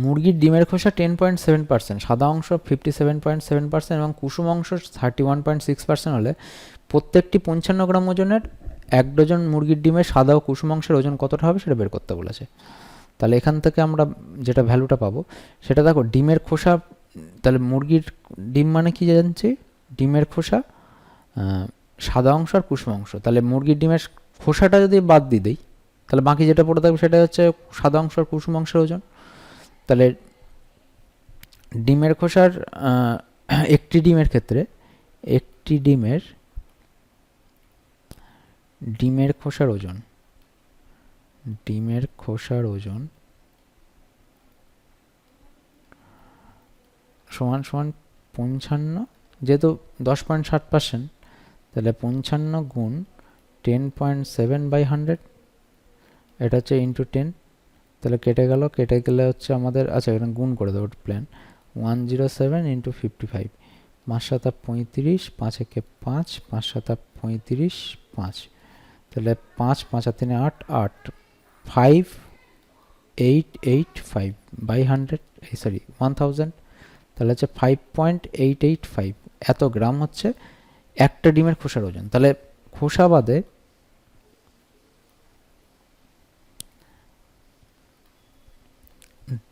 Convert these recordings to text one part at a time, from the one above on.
মুরগির ডিমের খোসা 10.7%, সাদা অংশ 57.7% এবং কুসুম অংশ 31.6% হলে প্রত্যেকটি 55 গ্রাম ওজনের 1 ডজন মুরগির ডিমের সাদা ও কুসুম অংশের ওজন কতটা হবে সেটা বের করতে বলেছে। তাহলে এখান থেকে আমরা যেটা ভ্যালুটা পাবো সেটা দেখো, ডিমের খোসা, তাহলে মুরগির ডিম মানে কি জানছি, ডিমের খোসা, সাদা অংশ আর কুসুম অংশ। তাহলে মুরগির ডিমের খোসাটা যদি বাদ দিয়ে দিই তাহলে বাকি যেটা পড়ে থাকবে সেটা হচ্ছে সাদা অংশ আর কুসুম অংশের ওজন। তাহলে ডিমের খোসার একটি ডিমের ক্ষেত্রে, একটি ডিমের খোসার ওজন, ডিমের খোসার ওজন সমান সমান 55, যেহেতু 10.7%, তাহলে 55 গুণ 10.7/100, এটা হচ্ছে ইন্টু 10। তাহলে কেটে গেলে হচ্ছে আমাদের, আচ্ছা এখানে গুণ করে দেবো প্ল্যান, 107 ইন্টু 55, 5 7 35, 5 একে 5, 5 7 35, 5, তাহলে 5 5 আর 3 8, 8, 5885/100, সরি 1000, তাহলে হচ্ছে 5.885 এত গ্রাম হচ্ছে একটা ডিমের খোসার ওজন। তাহলে খোসা বাদে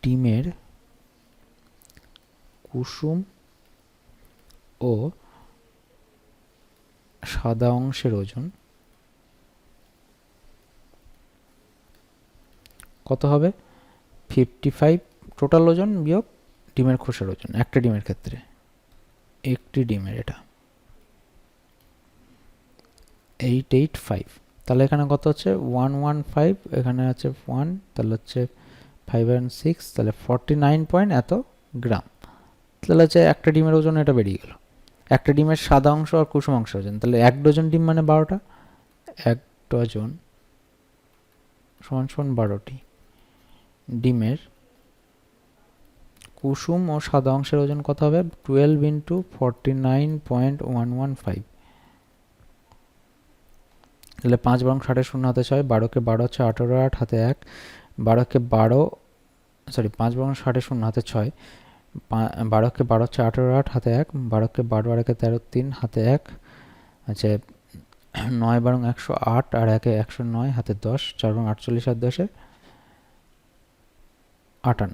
ডিমের কুসুম ও সাদা অংশের ওজন কত হবে? 55 টোটাল ওজন বিয়োগ ডিমের খোসার ওজন একটা ডিমের ক্ষেত্রে, একটি ডিমের, এটা 885। তাহলে এখানে কত হচ্ছে 115, এখানে আছে 1, তাহলে হচ্ছে 5 and 6, তাহলে 49 এত গ্রাম। তাহলে হচ্ছে একটা ডিমের ওজন এটা বেরিয়ে গেল। একটা ডিমের সাদা অংশ আর কুসুম অংশ ওজন, তাহলে 1 ডজন ডিম মানে 12টা, 1 ডজন সমান সমান 12টি ডিমের কুসুম ও সাদা অংশের ওজন কত হবে? 12 ইন্টু 49.115, তাহলে 5 বরং 60 শূন্য হাতে 6, 12কে 12 হচ্ছে 18, 8 হাতে 1, 12কে 12, সরি 5 বরং 60 শূন্য হাতে 6, 12কে 12 হচ্ছে 18, 8 হাতে 1, 12কে 12 আর 1 13, 3 হাতে 1, আচ্ছা 9 বরং 108 আর 1 109 হাতে 10, 4 বরং 48 আর 10 58,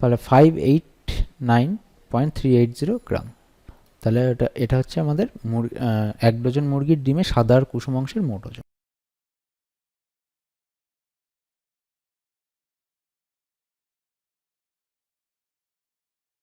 তাহলে 589.380 গ্রাম। তাহলে এটা হচ্ছে আমাদের 1 ডজন মুরগির ডিমে সাদা আর কুসুম অংশের মোট ওজন।